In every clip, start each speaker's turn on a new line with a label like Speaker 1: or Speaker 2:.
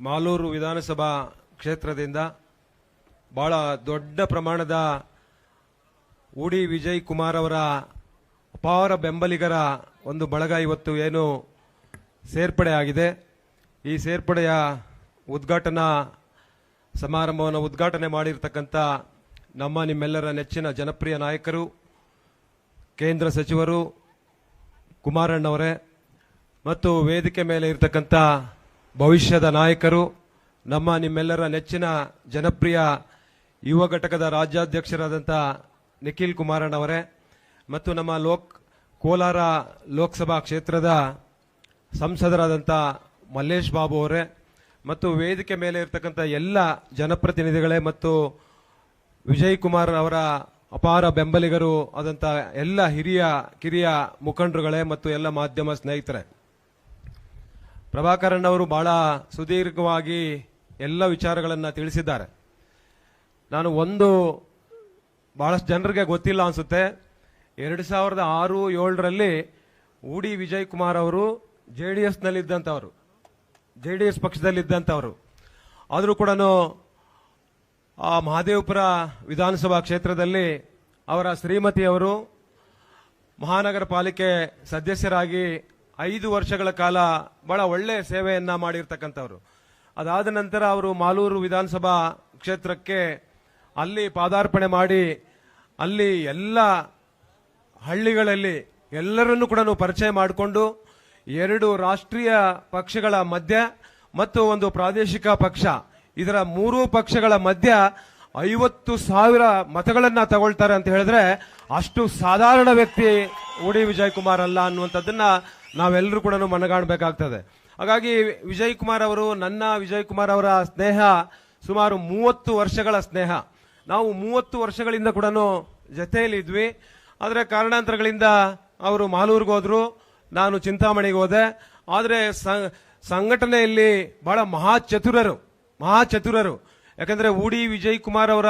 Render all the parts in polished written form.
Speaker 1: ಮಾಲೂರು ವಿಧಾನಸಭಾ ಕ್ಷೇತ್ರದಿಂದ ಬಹಳ ದೊಡ್ಡ ಪ್ರಮಾಣದ ಉಡಿ ವಿಜಯ್ ಕುಮಾರ್ ಅವರ ಅಪಾರ ಬೆಂಬಲಿಗರ ಒಂದು ಬಳಗ ಇವತ್ತು ಏನು ಸೇರ್ಪಡೆ ಆಗಿದೆ. ಈ ಸೇರ್ಪಡೆಯ ಉದ್ಘಾಟನಾ ಸಮಾರಂಭವನ್ನು ಉದ್ಘಾಟನೆ ಮಾಡಿರ್ತಕ್ಕಂಥ ನಿಮ್ಮೆಲ್ಲರ ನೆಚ್ಚಿನ ಜನಪ್ರಿಯ ನಾಯಕರು, ಕೇಂದ್ರ ಸಚಿವರು ಕುಮಾರಣ್ಣವರೇ ಮತ್ತು ವೇದಿಕೆ ಮೇಲೆ ಇರತಕ್ಕಂಥ ಭವಿಷ್ಯದ ನಾಯಕರು, ನಿಮ್ಮೆಲ್ಲರ ನೆಚ್ಚಿನ ಜನಪ್ರಿಯ ಯುವ ಘಟಕದ ರಾಜ್ಯಾಧ್ಯಕ್ಷರಾದಂಥ ನಿಖಿಲ್ ಕುಮಾರಣ್ಣವರೇ ಮತ್ತು ನಮ್ಮ ಕೋಲಾರ ಲೋಕಸಭಾ ಕ್ಷೇತ್ರದ ಸಂಸದರಾದಂಥ ಮಲ್ಲೇಶ್ ಬಾಬು ಅವರೇ ಮತ್ತು ವೇದಿಕೆ ಮೇಲೆ ಇರತಕ್ಕಂಥ ಎಲ್ಲ ಜನಪ್ರತಿನಿಧಿಗಳೇ ಮತ್ತು ವಿಜಯ್ ಕುಮಾರ್ ಅವರ ಅಪಾರ ಬೆಂಬಲಿಗರು ಆದಂಥ ಎಲ್ಲ ಕಿರಿಯ ಮುಖಂಡರುಗಳೇ ಮತ್ತು ಎಲ್ಲ ಮಾಧ್ಯಮ ಸ್ನೇಹಿತರೆ, ಪ್ರಭಾಕರನ್ ಅವರು ಬಹಳ ಸುದೀರ್ಘವಾಗಿ ಎಲ್ಲ ವಿಚಾರಗಳನ್ನು ತಿಳಿಸಿದ್ದಾರೆ. ನಾನು ಬಹಳಷ್ಟು ಜನರಿಗೆ ಗೊತ್ತಿಲ್ಲ ಅನ್ಸುತ್ತೆ, 2006-07ರಲ್ಲಿ ಉಡಿ ವಿಜಯ್ ಕುಮಾರ್ ಅವರು ಜೆಡಿಎಸ್ ಪಕ್ಷದಲ್ಲಿದ್ದಂಥವರು. ಆದರೂ ಕೂಡ ಮಹದೇವಪುರ ವಿಧಾನಸಭಾ ಕ್ಷೇತ್ರದಲ್ಲಿ ಅವರ ಶ್ರೀಮತಿಯವರು ಮಹಾನಗರ ಪಾಲಿಕೆ ಸದಸ್ಯರಾಗಿ 5 ವರ್ಷಗಳ ಕಾಲ ಬಹಳ ಒಳ್ಳೆ ಸೇವೆಯನ್ನ ಮಾಡಿರ್ತಕ್ಕಂಥವ್ರು. ಅದಾದ ನಂತರ ಅವರು ಮಾಲೂರು ವಿಧಾನಸಭಾ ಕ್ಷೇತ್ರಕ್ಕೆ ಅಲ್ಲಿ ಪಾದಾರ್ಪಣೆ ಮಾಡಿ ಅಲ್ಲಿ ಎಲ್ಲ ಹಳ್ಳಿಗಳಲ್ಲಿ ಎಲ್ಲರನ್ನೂ ಕೂಡ ಪರಿಚಯ ಮಾಡಿಕೊಂಡು 2 ರಾಷ್ಟ್ರೀಯ ಪಕ್ಷಗಳ ಮಧ್ಯ ಮತ್ತು ಒಂದು ಪ್ರಾದೇಶಿಕ ಪಕ್ಷ, ಇದರ 3 ಪಕ್ಷಗಳ ಮಧ್ಯ 50,000 ಮತಗಳನ್ನ ತಗೊಳ್ತಾರೆ ಅಂತ ಹೇಳಿದ್ರೆ ಅಷ್ಟು ಸಾಧಾರಣ ವ್ಯಕ್ತಿ ಉಡಿ ವಿಜಯ್ ಕುಮಾರ್ ಅಲ್ಲ ಅನ್ನುವಂಥದ್ದನ್ನ ನಾವೆಲ್ಲರೂ ಕೂಡ ಮನಗಾಣಬೇಕಾಗ್ತದೆ. ಹಾಗಾಗಿ ವಿಜಯ್ ಕುಮಾರ್ ಅವರು ವಿಜಯ್ ಕುಮಾರ್ ಅವರ ಸ್ನೇಹ ಸುಮಾರು 30 ವರ್ಷಗಳ ಸ್ನೇಹ. ನಾವು 30 ವರ್ಷಗಳಿಂದ ಕೂಡ ಜೊತೆಯಲ್ಲಿ ಇದ್ವಿ. ಆದರೆ ಕಾರಣಾಂತರಗಳಿಂದ ಅವರು ಮಾಲೂರಿಗೆ ಹೋದ್ರು, ನಾನು ಚಿಂತಾಮಣಿಗೆ ಹೋದೆ. ಆದರೆ ಸಂಘಟನೆಯಲ್ಲಿ ಬಹಳ ಮಹಾಚತುರರು. ಯಾಕಂದ್ರೆ ಉಡಿ ವಿಜಯ್ ಕುಮಾರ್ ಅವರ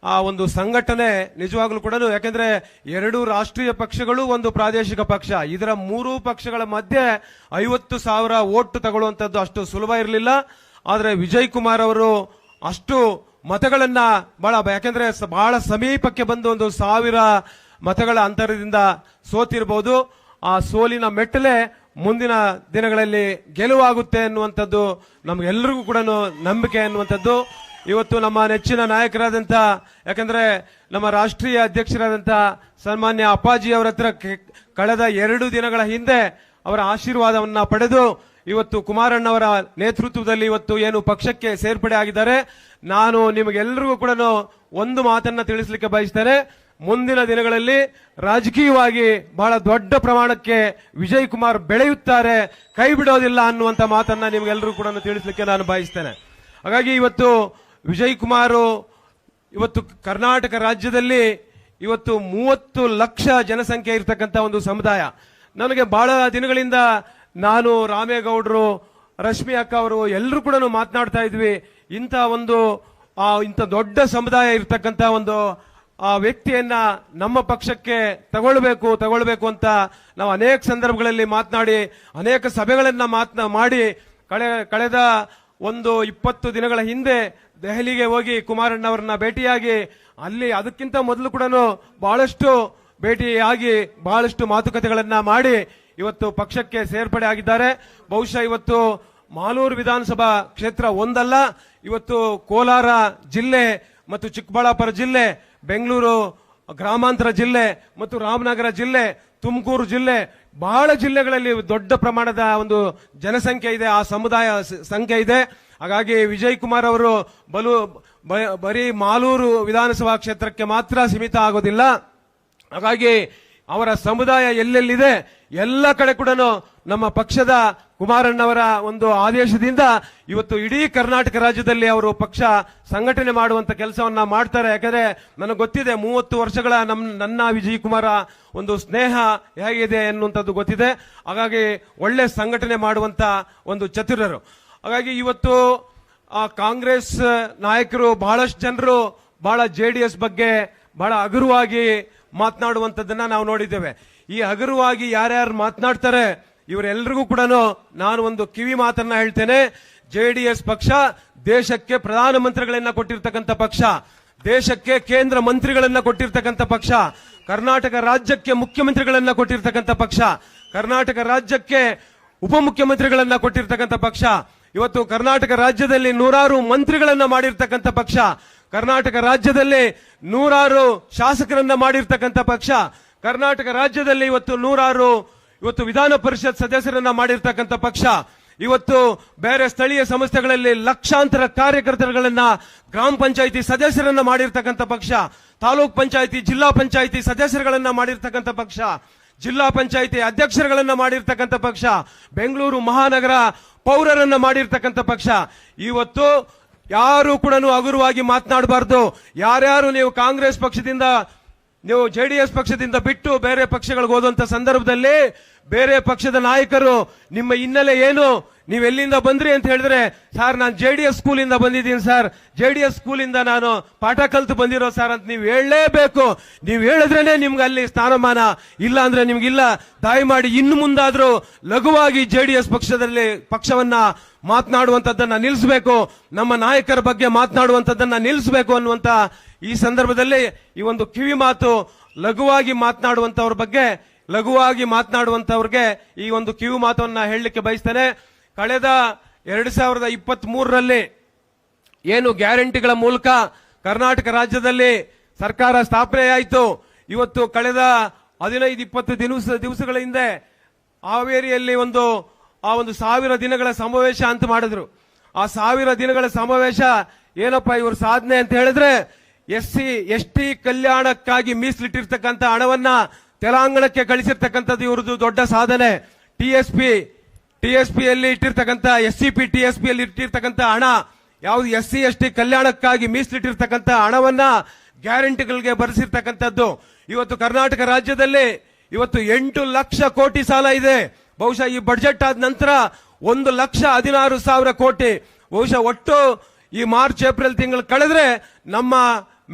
Speaker 1: ಆ ಒಂದು ಸಂಘಟನೆ ನಿಜವಾಗ್ಲೂ ಕೂಡ, ಯಾಕಂದ್ರೆ 2 ರಾಷ್ಟ್ರೀಯ ಪಕ್ಷಗಳು, ಒಂದು ಪ್ರಾದೇಶಿಕ ಪಕ್ಷ, ಇದರ 3 ಪಕ್ಷಗಳ ಮಧ್ಯೆ 50,000 ಓಟ್ ತಗೊಳ್ಳುವಂತದ್ದು ಅಷ್ಟು ಸುಲಭ ಇರಲಿಲ್ಲ. ಆದ್ರೆ ವಿಜಯ್ ಕುಮಾರ್ ಅವರು ಅಷ್ಟು ಮತಗಳನ್ನ ಯಾಕಂದ್ರೆ ಬಹಳ ಸಮೀಪಕ್ಕೆ ಬಂದು 1,000 ಮತಗಳ ಅಂತರದಿಂದ ಸೋತಿರಬಹುದು. ಆ ಸೋಲಿನ ಮೆಟ್ಟಲೆ ಮುಂದಿನ ದಿನಗಳಲ್ಲಿ ಗೆಲುವಾಗುತ್ತೆ ಅನ್ನುವಂಥದ್ದು ನಮ್ಗೆಲ್ಲರಿಗೂ ಕೂಡ ನಂಬಿಕೆ ಅನ್ನುವಂಥದ್ದು. ಇವತ್ತು ನಮ್ಮ ನೆಚ್ಚಿನ ನಾಯಕರಾದಂಥ, ಯಾಕಂದ್ರೆ ನಮ್ಮ ರಾಷ್ಟ್ರೀಯ ಅಧ್ಯಕ್ಷರಾದಂಥ ಸನ್ಮಾನ್ಯ ಅಪ್ಪಾಜಿ ಅವರ ಹತ್ರ ಕಳೆದ 2 ದಿನಗಳ ಹಿಂದೆ ಅವರ ಆಶೀರ್ವಾದವನ್ನ ಪಡೆದು ಇವತ್ತು ಕುಮಾರಣ್ಣವರ ನೇತೃತ್ವದಲ್ಲಿ ಇವತ್ತು ಏನು ಪಕ್ಷಕ್ಕೆ ಸೇರ್ಪಡೆ ಆಗಿದ್ದಾರೆ. ನಾನು ನಿಮಗೆಲ್ಲರಿಗೂ ಕೂಡ ಒಂದು ಮಾತನ್ನ ತಿಳಿಸಲಿಕ್ಕೆ ಬಯಸ್ತೇನೆ, ಮುಂದಿನ ದಿನಗಳಲ್ಲಿ ರಾಜಕೀಯವಾಗಿ ಬಹಳ ದೊಡ್ಡ ಪ್ರಮಾಣಕ್ಕೆ ವಿಜಯ್ ಕುಮಾರ್ ಬೆಳೆಯುತ್ತಾರೆ, ಕೈ ಬಿಡೋದಿಲ್ಲ ಅನ್ನುವಂತ ಮಾತನ್ನ ನಿಮಗೆಲ್ಲರಿಗೂ ಕೂಡ ತಿಳಿಸಲಿಕ್ಕೆ ನಾನು ಬಯಸ್ತೇನೆ. ಹಾಗಾಗಿ ಇವತ್ತು ವಿಜಯ್ ಕುಮಾರ್ ಇವತ್ತು ಕರ್ನಾಟಕ ರಾಜ್ಯದಲ್ಲಿ ಇವತ್ತು 30 ಲಕ್ಷ ಜನಸಂಖ್ಯೆ ಇರತಕ್ಕಂತ ಒಂದು ಸಮುದಾಯ. ನನಗೆ ಬಹಳ ದಿನಗಳಿಂದ ನಾನು, ರಾಮೇಗೌಡರು, ರಶ್ಮಿ ಅಕ್ಕ ಅವರು ಎಲ್ಲರೂ ಕೂಡ ಮಾತನಾಡ್ತಾ ಇದ್ವಿ, ಇಂಥ ದೊಡ್ಡ ಸಮುದಾಯ ಇರತಕ್ಕಂತ ಒಂದು ಆ ವ್ಯಕ್ತಿಯನ್ನ ನಮ್ಮ ಪಕ್ಷಕ್ಕೆ ತಗೊಳ್ಬೇಕು ಅಂತ ನಾವು ಅನೇಕ ಸಂದರ್ಭಗಳಲ್ಲಿ ಮಾತನಾಡಿ, ಅನೇಕ ಸಭೆಗಳನ್ನ ಮಾಡಿ ಕಳೆದ 20 ದಿನಗಳ ಹಿಂದೆ ದೆಹಲಿಗೆ ಹೋಗಿ ಕುಮಾರಣ್ಣವರನ್ನ ಭೇಟಿಯಾಗಿ ಅಲ್ಲಿ ಅದಕ್ಕಿಂತ ಮೊದಲು ಕೂಡ ಬಹಳಷ್ಟು ಭೇಟಿಯಾಗಿ ಬಹಳಷ್ಟು ಮಾತುಕತೆಗಳನ್ನ ಮಾಡಿ ಇವತ್ತು ಪಕ್ಷಕ್ಕೆ ಸೇರ್ಪಡೆ ಆಗಿದ್ದಾರೆ. ಬಹುಶಃ ಇವತ್ತು ಮಾಲೂರು ವಿಧಾನಸಭಾ ಕ್ಷೇತ್ರ ಒಂದಲ್ಲ, ಇವತ್ತು ಕೋಲಾರ ಜಿಲ್ಲೆ ಮತ್ತು ಚಿಕ್ಕಬಳ್ಳಾಪುರ ಜಿಲ್ಲೆ, ಬೆಂಗಳೂರು ಗ್ರಾಮಾಂತರ ಜಿಲ್ಲೆ ಮತ್ತು ರಾಮನಗರ ಜಿಲ್ಲೆ, ತುಮಕೂರು ಜಿಲ್ಲೆ, ಬಹಳ ಜಿಲ್ಲೆಗಳಲ್ಲಿ ದೊಡ್ಡ ಪ್ರಮಾಣದ ಒಂದು ಜನಸಂಖ್ಯೆ ಇದೆ, ಆ ಸಮುದಾಯ ಸಂಖ್ಯೆ ಇದೆ. ಹಾಗಾಗಿ ವಿಜಯ್ ಕುಮಾರ್ ಅವರು ಬರೀ ಮಾಲೂರು ವಿಧಾನಸಭಾ ಕ್ಷೇತ್ರಕ್ಕೆ ಮಾತ್ರ ಸೀಮಿತ ಆಗೋದಿಲ್ಲ. ಹಾಗಾಗಿ ಅವರ ಸಮುದಾಯ ಎಲ್ಲೆಲ್ಲಿದೆ ಎಲ್ಲ ಕಡೆ ಕೂಡ ನಮ್ಮ ಪಕ್ಷದ ಕುಮಾರಣ್ಣವರ ಒಂದು ಆದೇಶದಿಂದ ಇವತ್ತು ಇಡೀ ಕರ್ನಾಟಕ ರಾಜ್ಯದಲ್ಲಿ ಅವರು ಪಕ್ಷ ಸಂಘಟನೆ ಮಾಡುವಂತ ಕೆಲಸವನ್ನ ಮಾಡ್ತಾರೆ. ಯಾಕಂದ್ರೆ ನನಗೆ ಗೊತ್ತಿದೆ 30 ವರ್ಷಗಳ ನನ್ನ ವಿಜಯ್ ಕುಮಾರ ಒಂದು ಸ್ನೇಹ ಹೇಗಿದೆ ಎನ್ನುವಂಥದ್ದು ಗೊತ್ತಿದೆ. ಹಾಗಾಗಿ ಒಳ್ಳೆ ಸಂಘಟನೆ ಮಾಡುವಂತ ಒಂದು ಚತುರರು. ಹಾಗಾಗಿ ಇವತ್ತು ಕಾಂಗ್ರೆಸ್ ನಾಯಕರು ಬಹಳಷ್ಟು ಜನರು ಬಹಳ ಜೆಡಿಎಸ್ ಬಗ್ಗೆ ಬಹಳ ಹಗುರವಾಗಿ ಮಾತನಾಡುವಂತದ್ದನ್ನ ನಾವು ನೋಡಿದ್ದೇವೆ. ಈ ಹಗುರವಾಗಿ ಯಾರ್ಯಾರು ಮಾತನಾಡ್ತಾರೆ ಇವರೆಲ್ಲರಿಗೂ ಕೂಡ ನಾನು ಒಂದು ಕಿವಿ ಮಾತನ್ನ ಹೇಳ್ತೇನೆ. ಜೆಡಿಎಸ್ ಪಕ್ಷ ದೇಶಕ್ಕೆ ಪ್ರಧಾನಮಂತ್ರಿಗಳನ್ನ ಕೊಟ್ಟಿರ್ತಕ್ಕಂಥ ಪಕ್ಷ, ದೇಶಕ್ಕೆ ಕೇಂದ್ರ ಮಂತ್ರಿಗಳನ್ನ ಕೊಟ್ಟಿರ್ತಕ್ಕಂಥ ಪಕ್ಷ, ಕರ್ನಾಟಕ ರಾಜ್ಯಕ್ಕೆ ಮುಖ್ಯಮಂತ್ರಿಗಳನ್ನ ಕೊಟ್ಟಿರ್ತಕ್ಕಂಥ ಪಕ್ಷ, ಕರ್ನಾಟಕ ರಾಜ್ಯಕ್ಕೆ ಉಪಮುಖ್ಯಮಂತ್ರಿಗಳನ್ನ ಕೊಟ್ಟಿರ್ತಕ್ಕಂಥ ಪಕ್ಷ, ಇವತ್ತು ಕರ್ನಾಟಕ ರಾಜ್ಯದಲ್ಲಿ ನೂರಾರು ಮಂತ್ರಿಗಳನ್ನ ಮಾಡಿರ್ತಕ್ಕಂಥ ಪಕ್ಷ, ಕರ್ನಾಟಕ ರಾಜ್ಯದಲ್ಲಿ ನೂರಾರು ಶಾಸಕರನ್ನ ಮಾಡಿರ್ತಕ್ಕಂಥ ಪಕ್ಷ, ಕರ್ನಾಟಕ ರಾಜ್ಯದಲ್ಲಿ ಇವತ್ತು ವಿಧಾನ ಪರಿಷತ್ ಸದಸ್ಯರನ್ನ ಮಾಡಿರ್ತಕ್ಕಂಥ ಪಕ್ಷ, ಇವತ್ತು ಬೇರೆ ಸ್ಥಳೀಯ ಸಂಸ್ಥೆಗಳಲ್ಲಿ ಲಕ್ಷಾಂತರ ಕಾರ್ಯಕರ್ತರುಗಳನ್ನ ಗ್ರಾಮ ಪಂಚಾಯಿತಿ ಸದಸ್ಯರನ್ನ ಮಾಡಿರ್ತಕ್ಕಂಥ ಪಕ್ಷ, ತಾಲೂಕ್ ಪಂಚಾಯಿತಿ ಜಿಲ್ಲಾ ಪಂಚಾಯಿತಿ ಸದಸ್ಯರುಗಳನ್ನ ಮಾಡಿರ್ತಕ್ಕಂಥ ಪಕ್ಷ, ಜಿಲ್ಲಾ ಪಂಚಾಯಿತಿ ಅಧ್ಯಕ್ಷರುಗಳನ್ನ ಮಾಡಿರ್ತಕ್ಕಂಥ ಪಕ್ಷ, ಬೆಂಗಳೂರು ಮಹಾನಗರ ಪೌರರನ್ನ ಮಾಡಿರ್ತಕ್ಕಂಥ ಪಕ್ಷ. ಇವತ್ತು ಯಾರು ಕೂಡ ಹಗುರವಾಗಿ ಮಾತನಾಡಬಾರ್ದು. ಯಾರ್ಯಾರು ನೀವು ಕಾಂಗ್ರೆಸ್ ಪಕ್ಷದಿಂದ ನೀವು ಜೆಡಿಎಸ್ ಪಕ್ಷದಿಂದ ಬಿಟ್ಟು ಬೇರೆ ಪಕ್ಷಗಳಿಗೆ ಹೋದಂತ ಸಂದರ್ಭದಲ್ಲಿ ಬೇರೆ ಪಕ್ಷದ ನಾಯಕರು ನಿಮ್ಮ ಹಿನ್ನೆಲೆ ಏನು, ನೀವೆಲ್ಲಿಂದ ಬಂದ್ರಿ ಅಂತ ಹೇಳಿದ್ರೆ, ಸರ್ ನಾನು ಜೆಡಿಎಸ್ ಸ್ಕೂಲಿಂದ ಬಂದಿದ್ದೀನಿ ಸರ್, ಜೆಡಿಎಸ್ ಸ್ಕೂಲಿಂದ ನಾನು ಪಾಠ ಕಲ್ತು ಬಂದಿರೋ ಸರ್ ಅಂತ ನೀವು ಹೇಳಲೇಬೇಕು. ನೀವು ಹೇಳಿದ್ರೇನೆ ನಿಮ್ಗೆ ಅಲ್ಲಿ ಸ್ಥಾನಮಾನ, ಇಲ್ಲ ಅಂದ್ರೆ ನಿಮ್ಗಿಲ್ಲ. ದಯಮಾಡಿ ಇನ್ನು ಮುಂದಾದ್ರೂ ಲಘುವಾಗಿ ಜೆಡಿಎಸ್ ಪಕ್ಷವನ್ನ ಮಾತನಾಡುವಂತದ್ದನ್ನ ನಿಲ್ಲಿಸಬೇಕು, ನಮ್ಮ ನಾಯಕರ ಬಗ್ಗೆ ಮಾತನಾಡುವಂತದ್ದನ್ನ ನಿಲ್ಲಿಸಬೇಕು ಅನ್ನುವಂತ ಈ ಸಂದರ್ಭದಲ್ಲಿ ಈ ಒಂದು ಕಿವಿ ಮಾತು ಲಘುವಾಗಿ ಮಾತನಾಡುವಂತವ್ರಿಗೆ ಈ ಒಂದು ಕಿವಿ ಮಾತನ್ನ ಹೇಳಲಿಕ್ಕೆ ಬಯಸ್ತೇನೆ. ಕಳೆದ 2023ರಲ್ಲಿ ಏನು ಗ್ಯಾರಂಟಿಗಳ ಮೂಲಕ ಕರ್ನಾಟಕ ರಾಜ್ಯದಲ್ಲಿ ಸರ್ಕಾರ ಸ್ಥಾಪನೆಯಾಯಿತು. ಇವತ್ತು ಕಳೆದ 15-20 ದಿವಸಗಳ ಹಿಂದೆ ಹಾವೇರಿಯಲ್ಲಿ ಆ ಒಂದು 1000 ದಿನಗಳ ಸಮಾವೇಶ ಅಂತ ಮಾಡಿದ್ರು. ಆ 1000 ದಿನಗಳ ಸಮಾವೇಶ ಏನಪ್ಪ ಇವ್ರ ಸಾಧನೆ ಅಂತ ಹೇಳಿದ್ರೆ, SC/ST ಕಲ್ಯಾಣಕ್ಕಾಗಿ ಮೀಸಲಿಟ್ಟಿರ್ತಕ್ಕಂಥ ಹಣವನ್ನ ತೆಲಂಗಾಣಕ್ಕೆ ಕಳಿಸಿರ್ತಕ್ಕಂಥದ್ದು ಇವ್ರದ್ದು ದೊಡ್ಡ ಸಾಧನೆ. TSPಯಲ್ಲಿ ಇಟ್ಟಿರ್ತಕ್ಕಂಥ TSPಯಲ್ಲಿ ಇಟ್ಟಿರ್ತಕ್ಕಂಥ ಹಣ ಯಾವುದು SC/ST ಕಲ್ಯಾಣಕ್ಕಾಗಿ ಮೀಸಲಿಟ್ಟಿರ್ತಕ್ಕಂಥ ಹಣವನ್ನ ಗ್ಯಾರಂಟಿಗಳಿಗೆ ಬರೆಸಿರ್ತಕ್ಕಂಥದ್ದು. ಇವತ್ತು ಕರ್ನಾಟಕ ರಾಜ್ಯದಲ್ಲಿ ಇವತ್ತು 8 ಲಕ್ಷ ಕೋಟಿ ಸಾಲ ಇದೆ. ಬಹುಶಃ ಈ ಬಜೆಟ್ ಆದ ನಂತರ 1,16,000 ಕೋಟಿ, ಬಹುಶಃ ಒಟ್ಟು ಈ ಮಾರ್ಚ್ ಏಪ್ರಿಲ್ ತಿಂಗಳು ಕಳೆದ್ರೆ ನಮ್ಮ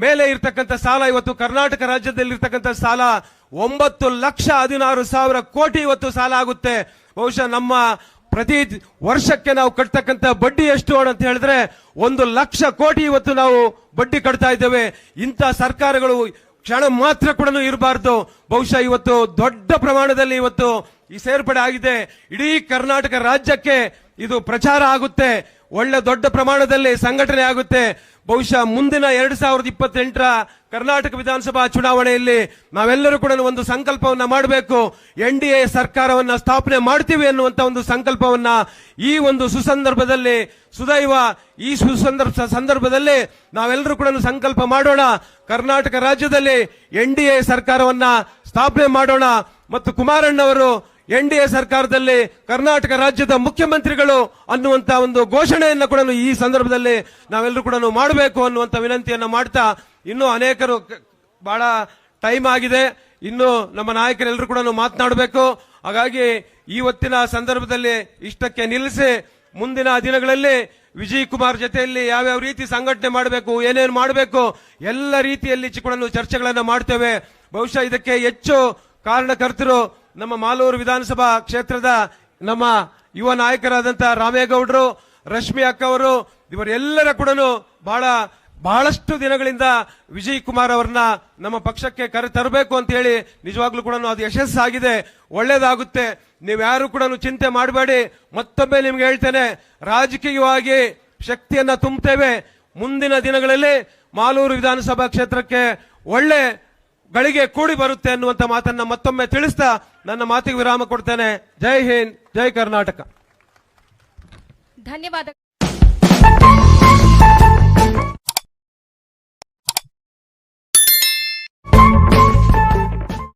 Speaker 1: ಮೇಲೆ ಇರ್ತಕ್ಕಂಥ ಸಾಲ, ಇವತ್ತು ಕರ್ನಾಟಕ ರಾಜ್ಯದಲ್ಲಿ ಇರ್ತಕ್ಕಂಥ ಸಾಲ 9,16,000 ಕೋಟಿ ಇವತ್ತು ಸಾಲ ಆಗುತ್ತೆ. ಬಹುಶಃ ನಮ್ಮ ಪ್ರತಿ ವರ್ಷಕ್ಕೆ ನಾವು ಕಟ್ತಕ್ಕಂಥ ಬಡ್ಡಿ ಎಷ್ಟು ಅಂತ ಹೇಳಿದ್ರೆ 1 ಲಕ್ಷ ಕೋಟಿ ಇವತ್ತು ನಾವು ಬಡ್ಡಿ ಕಟ್ತಾ ಇದ್ದೇವೆ. ಇಂಥ ಸರ್ಕಾರಗಳು ಕ್ಷಣ ಮಾತ್ರ ಕೂಡ ಇರಬಾರ್ದು. ಬಹುಶಃ ಇವತ್ತು ದೊಡ್ಡ ಪ್ರಮಾಣದಲ್ಲಿ ಇವತ್ತು ಈ ಸೇರ್ಪಡೆ ಆಗಿದೆ. ಇಡೀ ಕರ್ನಾಟಕ ರಾಜ್ಯಕ್ಕೆ ಇದು ಪ್ರಚಾರ ಆಗುತ್ತೆ, ಒಳ್ಳೆ ದೊಡ್ಡ ಪ್ರಮಾಣದಲ್ಲಿ ಸಂಘಟನೆ ಆಗುತ್ತೆ. ಬಹುಶಃ ಮುಂದಿನ 2028ರ ಕರ್ನಾಟಕ ವಿಧಾನಸಭಾ ಚುನಾವಣೆಯಲ್ಲಿ ನಾವೆಲ್ಲರೂ ಕೂಡ ಒಂದು ಸಂಕಲ್ಪವನ್ನ ಮಾಡಬೇಕು. NDA ಸರ್ಕಾರವನ್ನ ಸ್ಥಾಪನೆ ಮಾಡ್ತೀವಿ ಅನ್ನುವಂತ ಒಂದು ಸಂಕಲ್ಪವನ್ನ ಈ ಒಂದು ಸುಸಂದರ್ಭದಲ್ಲಿ ಈ ಸಂದರ್ಭದಲ್ಲಿ ನಾವೆಲ್ಲರೂ ಕೂಡ ಸಂಕಲ್ಪ ಮಾಡೋಣ. ಕರ್ನಾಟಕ ರಾಜ್ಯದಲ್ಲಿ NDA ಸರ್ಕಾರವನ್ನ ಸ್ಥಾಪನೆ ಮಾಡೋಣ ಮತ್ತು ಕುಮಾರಣ್ಣವರು NDA ಸರ್ಕಾರದಲ್ಲಿ ಕರ್ನಾಟಕ ರಾಜ್ಯದ ಮುಖ್ಯಮಂತ್ರಿಗಳು ಅನ್ನುವಂತ ಒಂದು ಘೋಷಣೆಯನ್ನ ಕೂಡ ಈ ಸಂದರ್ಭದಲ್ಲಿ ನಾವೆಲ್ಲರೂ ಕೂಡ ಮಾಡಬೇಕು ಅನ್ನುವಂತ ವಿನಂತಿಯನ್ನ ಮಾಡ್ತಾ, ಇನ್ನು ಅನೇಕರು ಬಹಳ ಟೈಮ್ ಆಗಿದೆ, ಇನ್ನು ನಮ್ಮ ನಾಯಕರೆಲ್ಲರೂ ಕೂಡ ಮಾತನಾಡಬೇಕು. ಹಾಗಾಗಿ ಇವತ್ತಿನ ಸಂದರ್ಭದಲ್ಲಿ ಇಷ್ಟಕ್ಕೆ ನಿಲ್ಲಿಸಿ ಮುಂದಿನ ದಿನಗಳಲ್ಲಿ ವಿಜಯ್ ಕುಮಾರ್ ಜೊತೆಯಲ್ಲಿ ಯಾವ್ಯಾವ ರೀತಿ ಸಂಘಟನೆ ಮಾಡಬೇಕು, ಏನೇನು ಮಾಡಬೇಕು, ಎಲ್ಲ ರೀತಿಯಲ್ಲಿ ಕೂಡ ಚರ್ಚೆಗಳನ್ನ ಮಾಡ್ತೇವೆ. ಬಹುಶಃ ಇದಕ್ಕೆ ಹೆಚ್ಚು ಕಾರಣಕರ್ತರು ನಮ್ಮ ಮಾಲೂರು ವಿಧಾನಸಭಾ ಕ್ಷೇತ್ರದ ನಮ್ಮ ಯುವ ನಾಯಕರಾದಂತಹ ರಾಮೇಗೌಡರು, ರಶ್ಮಿ ಅಕ್ಕವರು, ಇವರೆಲ್ಲರ ಕೂಡ ಬಹಳಷ್ಟು ದಿನಗಳಿಂದ ವಿಜಯ್ ಕುಮಾರ್ ಅವರನ್ನ ನಮ್ಮ ಪಕ್ಷಕ್ಕೆ ಕರೆ ತರಬೇಕು ಅಂತ ಹೇಳಿ ನಿಜವಾಗ್ಲೂ ಕೂಡ ಅದು ಯಶಸ್ಸಾಗಿದೆ, ಒಳ್ಳೇದಾಗುತ್ತೆ. ನೀವ್ಯಾರು ಕೂಡ ಚಿಂತೆ ಮಾಡಬೇಡಿ. ಮತ್ತೊಮ್ಮೆ ನಿಮ್ಗೆ ಹೇಳ್ತೇನೆ, ರಾಜಕೀಯವಾಗಿ ಶಕ್ತಿಯನ್ನ ತುಂಬುತ್ತೇವೆ. ಮುಂದಿನ ದಿನಗಳಲ್ಲಿ ಮಾಲೂರು ವಿಧಾನಸಭಾ ಕ್ಷೇತ್ರಕ್ಕೆ ಒಳ್ಳೆ ಗಳಿಗೆ ಕೂಡಿ ಬರುತ್ತೆ ಅನ್ನುವಂತ ಮಾತನ್ನ ಮತ್ತೊಮ್ಮೆ ತಿಳಿಸ್ತಾ ನನ್ನ ಮಾತಿಗೆ ವಿರಾಮ ಕೊಡ್ತೇನೆ. ಜೈ ಹಿಂದ್, ಜೈ ಕರ್ನಾಟಕ.
Speaker 2: ಧನ್ಯವಾದ.